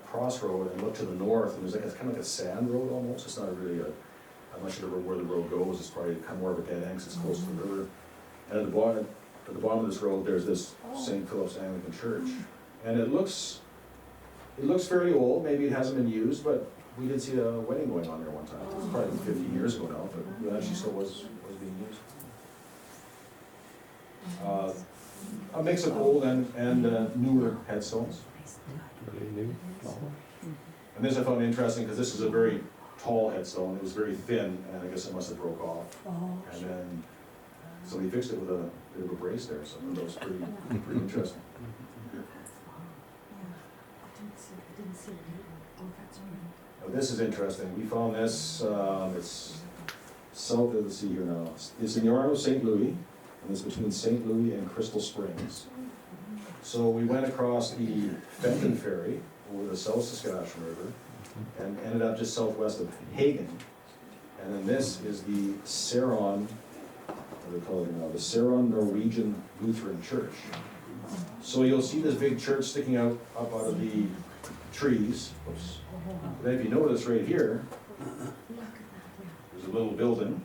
crossroad and look to the north, and there's like, it's kind of like a sand road almost. It's not really I'm not sure where the road goes. It's probably kind of more of a dead end 'cause it's close to the river. And at the bottom of this road, there's this St. Philip's Anglican Church. And it looks fairly old. Maybe it hasn't been used, but we did see a wedding going on there one time. It was probably 15 years ago now, but it actually still was being used. A mix of old and newer headstones. Really new. And this I found interesting because this is a very tall headstone. It was very thin, and I guess it must have broke off. And then somebody fixed it with a bit of a brace there, so that was pretty interesting. Now, this is interesting. We found this, it's south of the sea here now. It's in the arm of St. Louis, and it's between St. Louis and Crystal Springs. So we went across the Fenton Ferry over the South Saskatchewan River and ended up just southwest of Hagen. And then this is the Saron, what do they call it now? The Saron Norwegian Lutheran Church. So you'll see this big church sticking out up out of the trees. Oops. Then if you notice right here, there's a little building.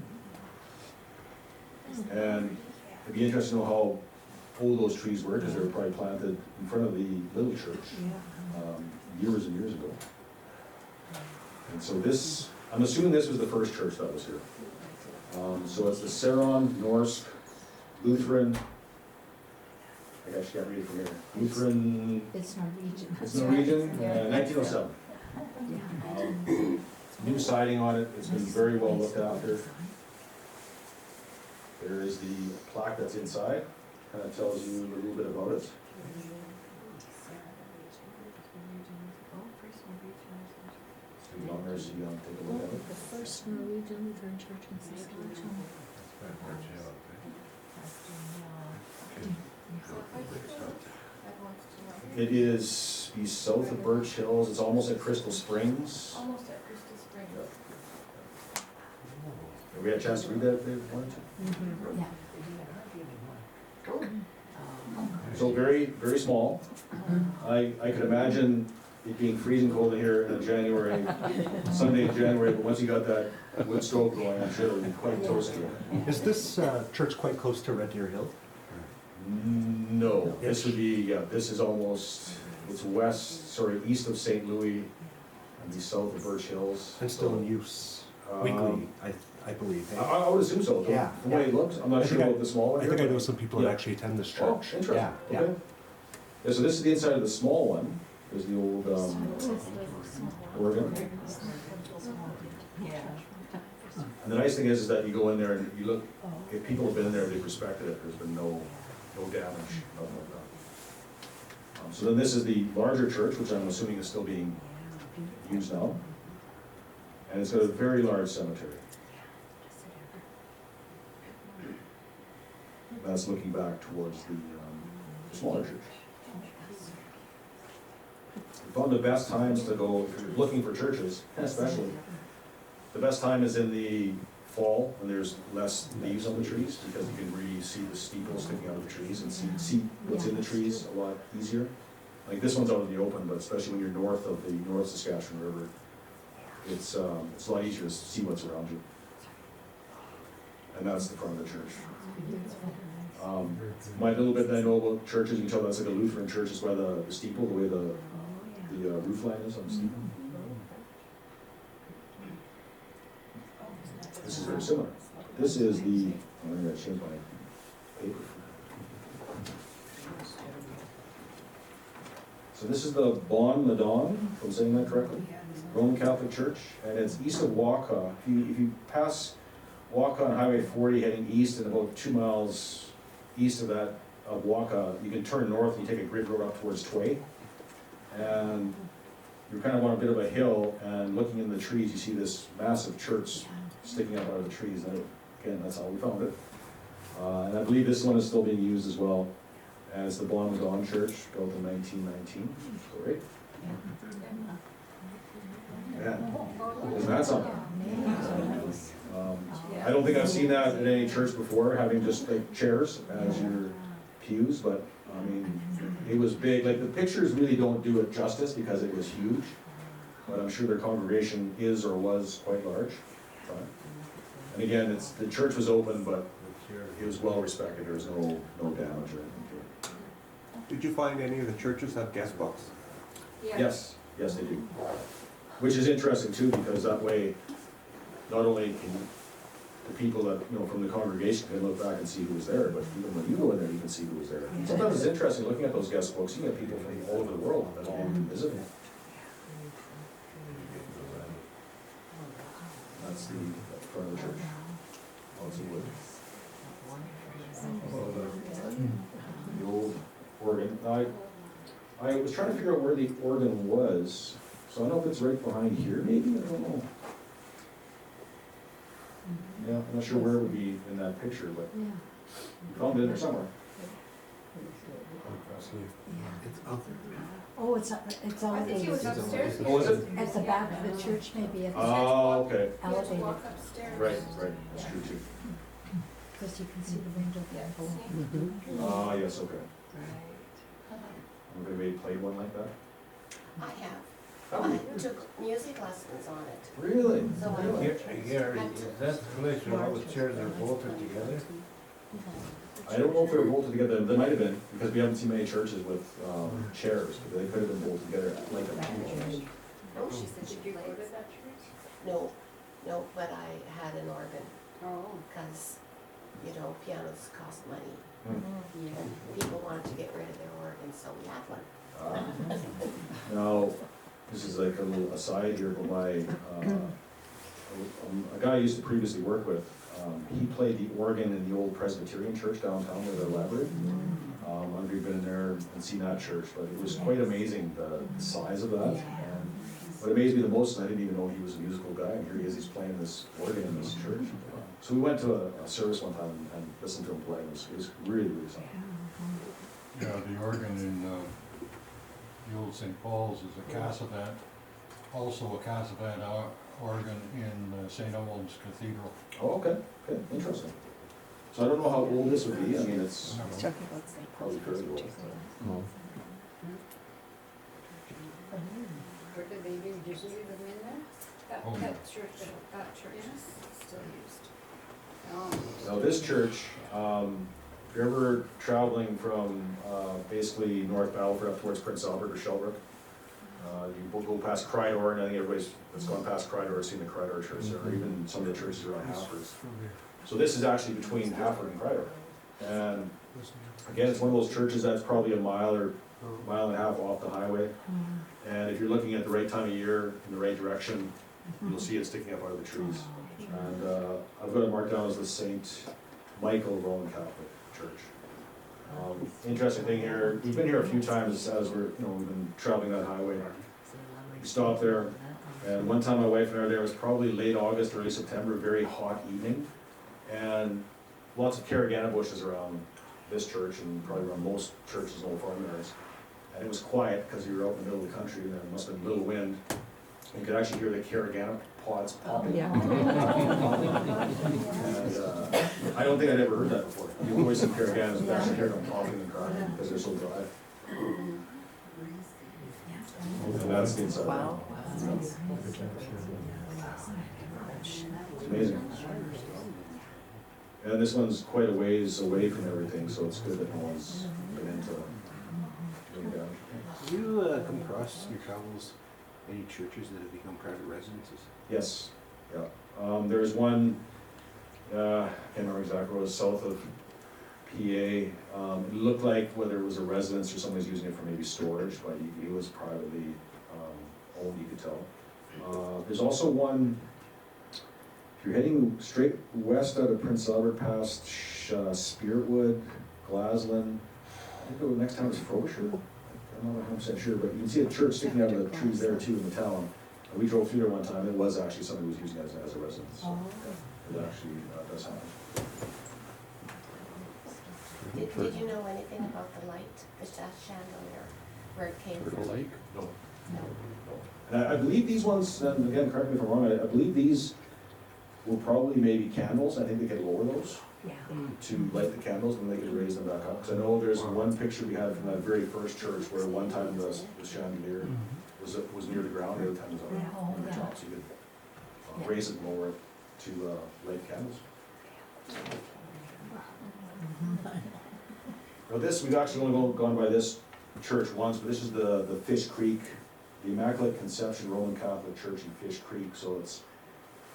And it'd be interesting to know how old those trees were, because they were probably planted in front of the little church years and years ago. And so this, I'm assuming this was the first church that was here. So it's the Saron Norsk Lutheran, I actually got to read it from here. Lutheran. It's Norwegian. It's Norwegian, 1907. New siding on it. It's been very well looked after. There is the plaque that's inside. Kind of tells you a little bit about it. Long there, so you don't take a look at it. The first Norwegian Lutheran church in Saskatchewan. It is the south of Birch Hills. It's almost at Crystal Springs. Almost at Crystal Springs. Have we had a chance to read that if they wanted to? Yeah. So very, very small. I could imagine it being freezing cold in here in January, Sunday in January, but once you got that wood stove going, I'm sure it would be quite toasty. Is this church quite close to Red Deer Hill? No, this would be, yeah, this is almost, it's east of St. Louis and the south of Birch Hills. And still in use weekly, I believe. Eh? I would assume so. Yeah. From the way it looks, I'm not sure about the small one I here. think I know some people that actually attend this Oh, church. interesting. Yeah, Okay. Yeah, so this is the inside of the small one. There's the old organ. And the nice thing is that you go in there and you look, if people have been in there, they've respected it. There's been no damage, nothing like that. So then this is the larger church, which I'm assuming is still being used now. And it's got a very large cemetery. That's looking back towards the smaller church. We found the best times to go, if you're looking for churches, especially, the best time is in the fall when there's less leaves on the trees, because you can really see the steeples sticking out of the trees and see what's in the trees a lot easier. Like this one's out in the open, but especially when you're north of the North Saskatchewan River, it's a lot easier to see what's around you. And that's the front of the church. My little bit that I know about churches, you can tell that's like a Lutheran church is by the steeple, the way the roof line is on the steeple. This is very similar. This is the, I'm going to change my paper. So this is the Bon Madon, if I'm saying that correctly, Roman Catholic Church, and it's east of Waka. If you pass Waka on Highway 40 heading east and about 2 miles east of that, of Waka, you can turn north and you take a grid road up towards Tway. And you're kind of on a bit of a hill, and looking in the trees, you see this massive church sticking up out of the trees. And again, that's how we found it. And I believe this one is still being used as well as the Bon Madon Church, built in 1919. Great. Yeah, isn't that something? I don't think I've seen that in any church before, having just like chairs as your pews, but I mean, it was big, like the pictures really don't do it justice because it was huge, but I'm sure their congregation is or was quite large. And again, the church was open, but it was well respected, there was no damage or anything to it. Did you find any of the churches have guest books? Yes, yes they do. Which is interesting too, because that way, not only can the people that, from the congregation can look back and see who was there, but even when you go in there, you can see who was there. Sometimes it's interesting looking at those guest books, you get people from all over the world that all visit. That's the front of the church. Lots of wood. The old organ. I was trying to figure out where the organ was, so I don't know if it's right behind here, maybe, I don't know. Yeah, I'm not sure where it would be in that picture, but you found it in there somewhere. It's up. Oh, it's elevated. upstairs. Oh, is it? At the back of the church, maybe at the Oh, okay. elevated, upstairs. Right, that's true too. because you can see the window there below. Ah, yes, okay. Have they played one like that? I have. Oh, I took music lessons on it. really? So I Gary, is that the place where all the chairs are bolted together? I don't know if they're bolted together, they might have been, because we haven't seen many churches with chairs, but they could have been bolted together like a pew. No, she said she played. No, but I had an organ. Oh. Because, pianos cost money. And people wanted to get rid of their organ, so we had one. Now, this is like a little aside here, but a guy I used to previously work with, he played the organ in the old Presbyterian church downtown where their library. I don't know if you've been in there and seen that church, but it was quite amazing, the size of that. And what amazed me the most, and I didn't even know he was a musical guy, and here he is, he's playing this organ in this church. So we went to a service one time and listened to him play, it was really, really something. Yeah, the organ in the old St. Paul's is a Cassavet, also a Cassavet organ in St. Owen's Cathedral. Oh, okay, interesting. So I don't know how old this would be, I mean, it's Talking about St. Paul's probably fairly old. particularly. Did they even just leave them in there? Oh, no. That church is still used. Now this church, if you're ever traveling from basically North Battleford up towards Prince Albert or Shelbrook, you will go past Crydor, and I think everybody's that's gone past Crydor has seen the Crydor church there, or even some of the churches around Hafford. So this is actually between Hafford and Crydor. And again, it's one of those churches that's probably a mile and a half off the highway. And if you're looking at the right time of year, in the right direction, you'll see it sticking up out of the trees. And I've got it marked down as the St. Michael Roman Catholic Church. Interesting thing here, we've been here a few times as we've been traveling that highway. We stopped there, and one time my wife and I were there, it was probably late August, early September, very hot evening. And lots of carragana bushes around this church and probably around most churches and old farmyards. And it was quiet because you were out in the middle of the country and there must have been little wind. You could actually hear the carragana pods popping. Yeah. And I don't think I'd ever heard that before. You've always seen carraganas, but actually heard them popping and cracking because they're so dry. And that's the inside. Wow. It's amazing. And this one's quite a ways away from everything, so it's good that no one's been into doing damage. Do you come across in your travels any churches that have become private residences? Yes, yeah. There's one, I can't remember exactly where it was, south of PA. It looked like whether it was a residence or somebody's using it for maybe storage, but it was privately owned, you could tell. There's also one, if you're heading straight west out of Prince Albert past Spiritwood, Glaslyn, I think the next town is Frobisher. I'm not 100% sure, but you can see a church sticking out of the trees there too in the town. And we drove through there one time, it was actually somebody who was using it as a residence. So it actually does happen. Did you know anything about the light, the chandelier, where it came from? Lake? No. No. And I believe these ones, and again, correct me if I'm wrong, I believe these were probably maybe candles, I think they could lower those. Yeah. to light the candles and they could raise them back up. Because I know there's one picture we had from that very first church where one time the chandelier was near the ground, the other time it was Yeah. on the top, so you could Yeah. raise it and lower it to light candles. Now this, we've actually only gone by this church once, but this is the Fish Creek, the Immaculate Conception Roman Catholic Church in Fish Creek. So it's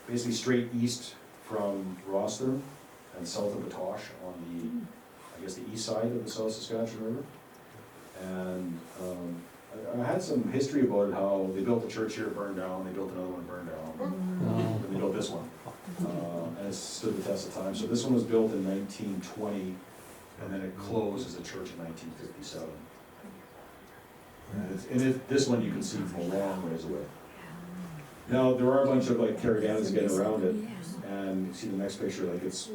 basically straight east from Rosthern and south of Batoche on the, I guess, the east side of the South Saskatchewan River. And I had some history about it, how they built the church here, it burned down, they built another one, it burned down, and they built this one. And it stood the test of time. So this one was built in 1920, and then it closed as a church in 1957. And this one you can see from a long ways away. Now, there are a bunch of like caravannas getting around it, and you see the next picture, like it's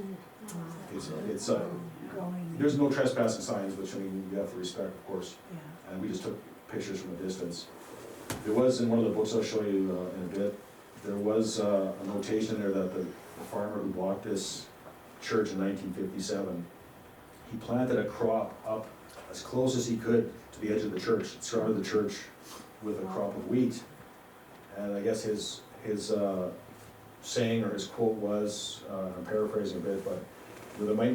there's no trespassing signs, which I mean, you have to respect, of course, and we just took pictures from a distance. There was, in one of the books I'll show you in a bit, there was a notation there that the farmer who bought this church in 1957, he planted a crop up as close as he could to the edge of the church, surrounded the church with a crop of wheat. And I guess his saying or his quote was, I'm paraphrasing a bit, but there might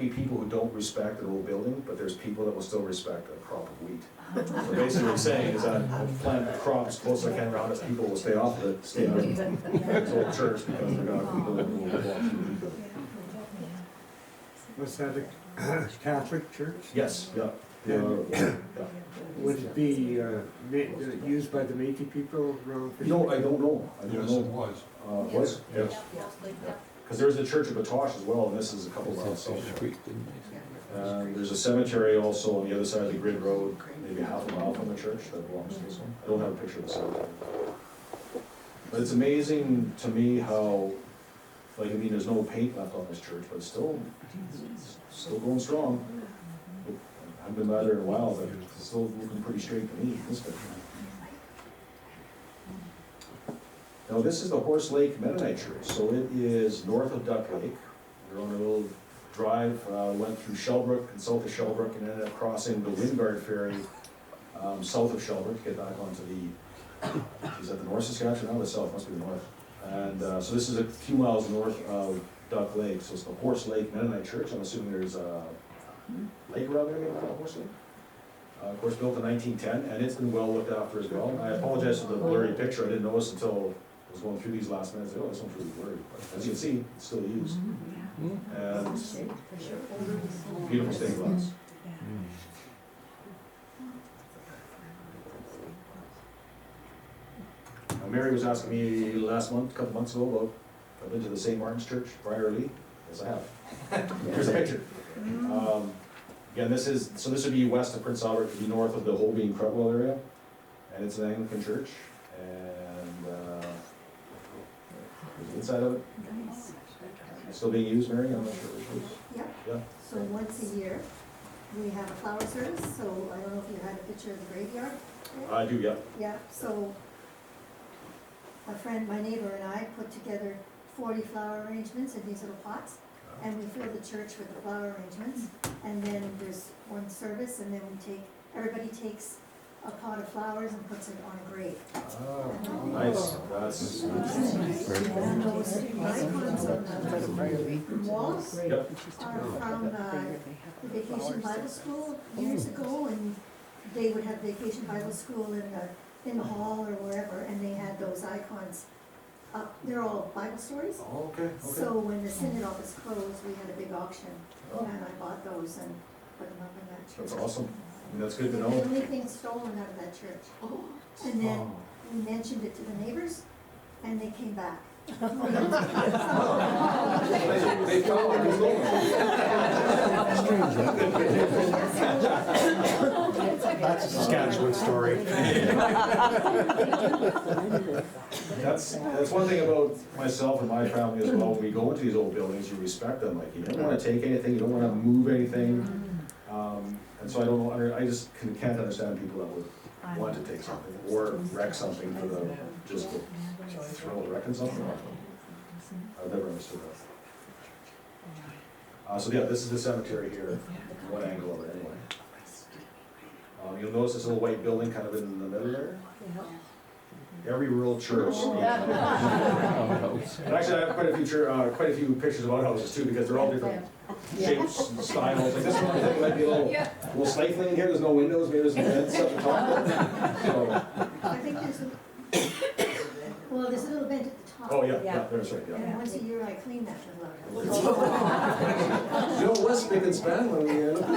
be people who don't respect an old building, but there's people that will still respect a crop of wheat. So basically what he's saying is that I'll plant crops close as I can around it, people will stay off of it, stay out of this old church, because they're not people that will walk through it. Was that a Catholic church? Yes, yeah. Would it be used by the Métis people around? No, I don't know. I don't Yes, know. it was. Was? Yes. Because there's the Church of Batoche as well, and this is a couple miles south. There's a cemetery also on the other side of the grid road, maybe half a mile from the church that belongs to this one. I don't have a picture of the cemetery. But it's amazing to me how, like, I mean, there's no paint left on this church, but it's still going strong. I haven't been by there in a while, but it's still looking pretty straight to me, this picture. Now, this is the Horse Lake Mennonite Church, so it is north of Duck Lake. We're on a little drive, went through Shellbrook and south of Shellbrook, and ended up crossing the Wingard Ferry south of Shellbrook to get back onto the, is that the North Saskatchewan? No, the south, must be the north. And so this is a few miles north of Duck Lake, so it's the Horse Lake Mennonite Church. I'm assuming there's a lake around there, maybe, Horse Lake? Of course, built in 1910, and it's been well looked after as well. I apologize for the blurry picture. I didn't notice until I was going through these last minutes. Oh, this one's really blurry. But as you can see, it's still used. And beautiful stained glass. Now, Mary was asking me last month, a couple months ago, about I've been to the St. Martin's Church, Briarly. Yes, I have. Here's a picture. Again, this would be west of Prince Albert, it would be north of the Holbein-Crutwell area, and it's an Anglican church, and there's the inside of it. Still being used, Mary? I'm not sure which is. Yep. Yeah. So once a year, we have a flower service, so I don't know if you had a picture of the graveyard. I do, yeah. Yeah, so a friend, my neighbor and I put together 40 flower arrangements in these little pots, and we fill the church with the flower arrangements, and then there's one service, and then everybody takes a pot of flowers and puts it on a grave. Oh, nice. That's And those icons on the walls yep. are from the Vacation Bible School years ago, and they would have Vacation Bible School in the hall or wherever, and they had those icons up. They're all Bible stories. Oh, okay. So when the synod office closed, we had a big auction, and I bought those and put them up in that church. That's awesome. I mean, that's good to The know. only thing stolen out of that church. And then we mentioned it to the neighbors, and they came back. They found what was going That's a Saskatchewan story. That's one thing about myself and my family as well. When we go into these old buildings, you respect them. Like, you don't want to take anything, you don't want to move anything. And so I don't know, I just can't understand people that would want to take something or wreck something for just the thrill of wrecking something. I've never understood that. So yeah, this is the cemetery here, one angle of it anyway. You'll notice this little white building kind of in the middle there. Every rural church. And actually, I have quite a few pictures of outhouses too, because they're all different shapes and styles. Like this one, I think might be a little stifling in here. There's no windows, maybe there's some vents up the top. So, I think there's there's a little vent at the top. oh yeah, there's right, yeah. And once a year I clean that little You know, what's spick and span when we look at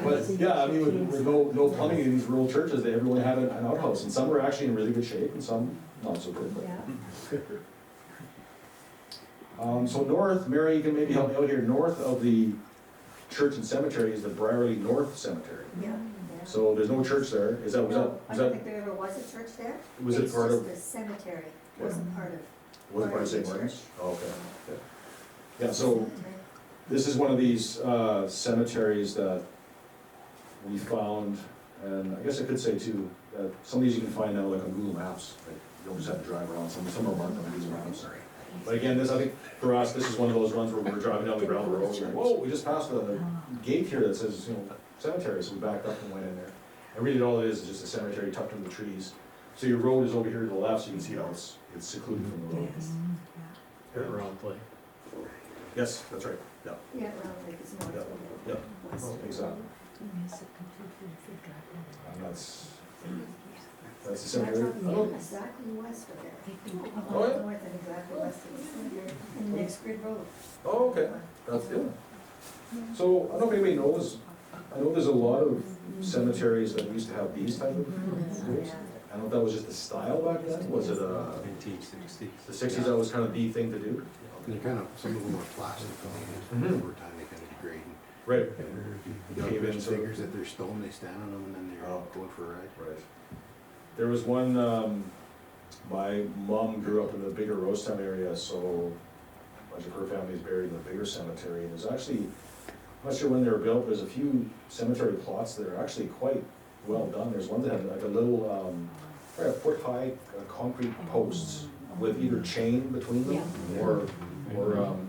But yeah, I mean, with no plumbing in these rural churches, everyone had an outhouse, and some were actually in really good shape, and some not so good. But. So north, Mary, you can maybe help me out here. North of the church and cemetery is the Brierley North Cemetery. Yeah. So there's no church there. Is that I don't think there ever was a church there. Was it part of? The cemetery wasn't part of. Wasn't part of St. Church. Martin's? Oh, okay. Yeah. So this is one of these cemeteries that we found, and I guess I could say too, that some of these you can find now like on Google Maps. Like, you don't just have to drive around. Some are marked on Google Maps. But again, I think for us, this is one of those runs where we're driving down the gravel road. We're like, whoa, we just passed a gate here that says, cemetery, so we backed up and went in there. And really all it is just a cemetery tucked into the trees. So your road is over here to the left, so you can see how it's secluded from the road. Round play. Yes, that's right, yeah. Yeah, Round Lake is north. Yeah. West. Exactly. And that's the That's cemetery. exactly west of there. Oh, yeah? North and exactly west of the cemetery, and the next grid road. Oh, okay, that's good. So, I don't know if anybody knows, I know there's a lot of cemeteries that used to have these type of graves. I don't know if that was just the style back then, was it 1960s. the sixties, that was kind of the thing to do? They're kind of, some of them are plastic, Mhm. over time they kind of degrade. Right. You got Cave in, those so- figures that they're stone, they stand on them and then they're Oh. going for a ride. Right. There was one, my mom grew up in the bigger Rosetown area, so much of her family is buried in the bigger cemetery. There's actually, I'm not sure when they were built, there's a few cemetery plots that are actually quite well done. There's one that had like a little, probably a foot high concrete posts with either chain between them or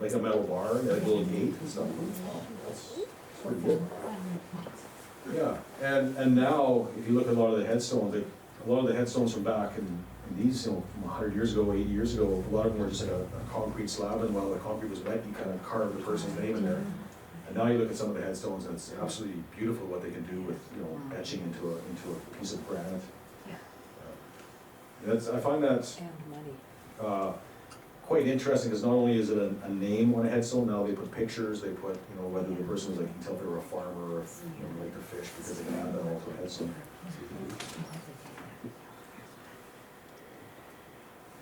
like a metal bar, like a little gate and stuff. That's pretty good. Yeah, and now, if you look at a lot of the headstones, a lot of the headstones from back in these, from 100 years ago, 80 years ago, a lot of them were just like a concrete slab, and while the concrete was wet, you kind of carved the person's name in there. And now you look at some of the headstones, and it's absolutely beautiful what they can do with, etching into a piece of granite. I find that quite interesting, because not only is it a name on a headstone, now they put pictures, they put, whether the person was like, you can tell if they were a farmer or if, like to fish, because they can add that all to a headstone.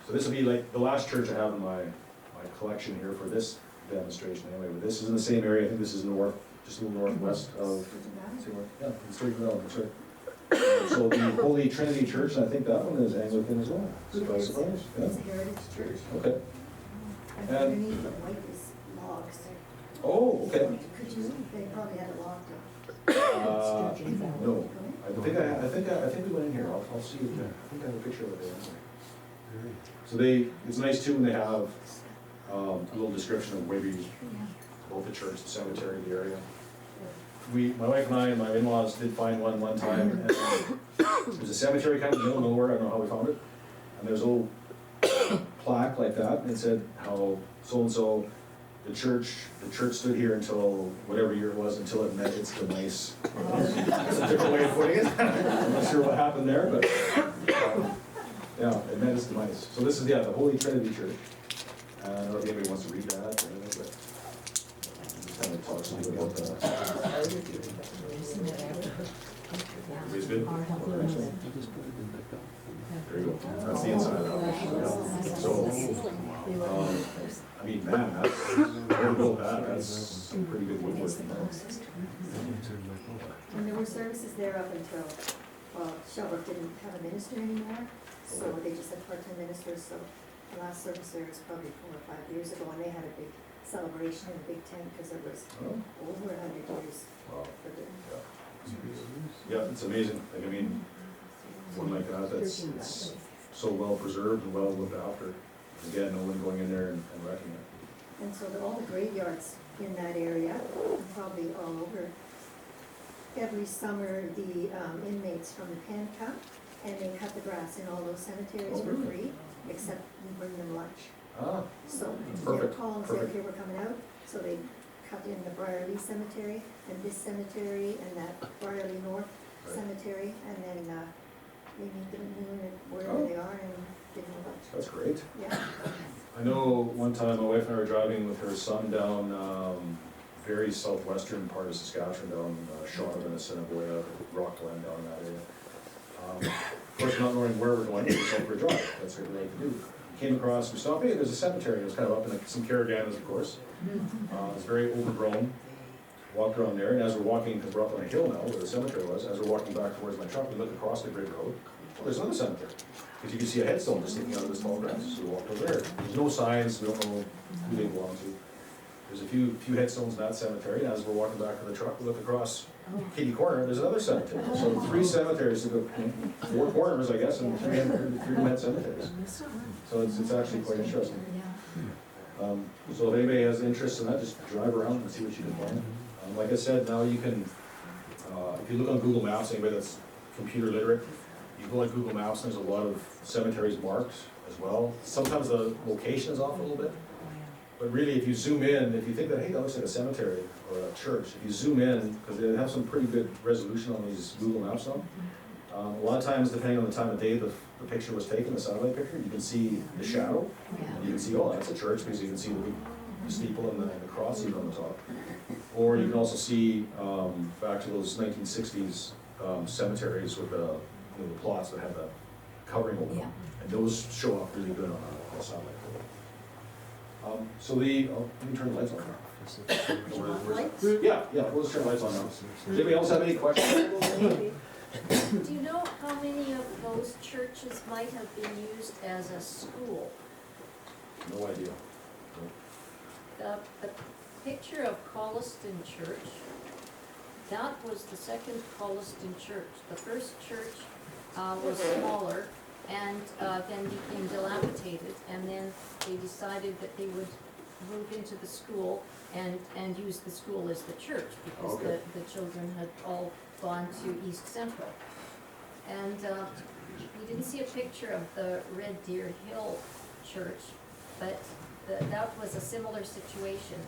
So this will be like the last church I have in my collection here for this demonstration anyway, but this is in the same area. I think this is north, just a little northwest of, yeah, it's Sturgeon Valley, that's right. So the Holy Trinity Church, and I think that one is Anglican as well. Surprise, surprise, yeah. It's a heritage church. Okay. And And- underneath the white is logs. Oh, okay. Could you, they probably had it locked up. No, I think we went in here. I'll see it there. I think I have a picture of it there. So it's nice too when they have a little description of maybe both the church, the cemetery, the area. My wife and I and my in-laws did find one time, and there's a cemetery kind of in the middle of nowhere, I don't know how we found it, and there's a little plaque like that, and it said how so-and-so, the church stood here until whatever year it was, until it met its demise. That's a different way of putting it. I'm not sure what happened there, but yeah, it met its demise. So this is, the Holy Trinity Church. I don't know if anybody wants to read that or anything, but just kind of talks a little bit about that. Everybody's good? There you go. That's the inside of the house. So, I mean, man, whoever built that's some pretty good woodwork. And there were services there up until, Shelburne didn't have a minister anymore, so they just had part-time ministers, so the last service there was probably 4 or 5 years ago, and they had a big celebration in a big tent, because it was over 100 years. Wow. for the- Yeah, it's amazing. Like, I mean, one like that, it's so well preserved and well looked after. Again, no one going in there and wrecking it. And so all the graveyards in that area, and probably all over, every summer the inmates from the pen come and they cut the grass in all those cemeteries Oh, for really? free, except we bring them lunch. Ah, So they Perfect, call and say, perfect. okay, we're coming out, so they cut in the Briarly Cemetery and this cemetery and that Briarly North Right. Cemetery, and then we meet them at noon at Oh. wherever they are and give them lunch. that's great. Yeah, I know one time my wife and I were driving with her son down very southwestern part of Saskatchewan, down Shaunavon, Assiniboia, Rockland, down in that area. Of course, not knowing where we're going, we just went for a drive. That's what we like to do. We came across, we stopped, hey, there's a cemetery. It was kind of up in some Caraganas, of course. It's very overgrown. Walked around there, and as we're walking, because we're up on a hill now where the cemetery was, as we're walking back towards my truck, we look across the grid road. Well, there's another cemetery. Because you can see a headstone just sticking out of this tall grass. So we walked over there. There's no signs, we don't know who they belong to. There's a few headstones in that cemetery, and as we're walking back to the truck, we look across Kitty Corner, there's another cemetery. So 3 cemeteries to go, 4 corners, I guess, and 3 head cemeteries. So it's actually quite interesting. So if anybody has interest in that, just drive around and see what you can find. Like I said, now you can, if you look on Google Maps, anybody that's computer literate, you go on Google Maps, and there's a lot of cemeteries marked as well. Sometimes the location is off a little bit, but really if you zoom in, if you think that, hey, that looks like a cemetery or a church, if you zoom in, because they have some pretty good resolution on these Google Maps now. A lot of times, depending on the time of day the picture was taken, the satellite picture, you can see the shadow. And you can see, oh, that's a church, because you can see the big steeple and the cross even on the top. Or you can also see, back to those 1960s cemeteries with the plots that have the covering over them. And those show up really good on a satellite photo. So let me turn the lights on. lights? Yeah, we'll just turn the lights on now. Does anybody else have any questions? Do you know how many of those churches might have been used as a school? No idea. The picture of Colliston Church, that was the second Colliston church. The first church was smaller and then became dilapidated, and then they decided that they would move into the school and use the school as the church, because Okay. the children had all gone to East Central. And we didn't see a picture of the Red Deer Hill Church, but that was a similar situation.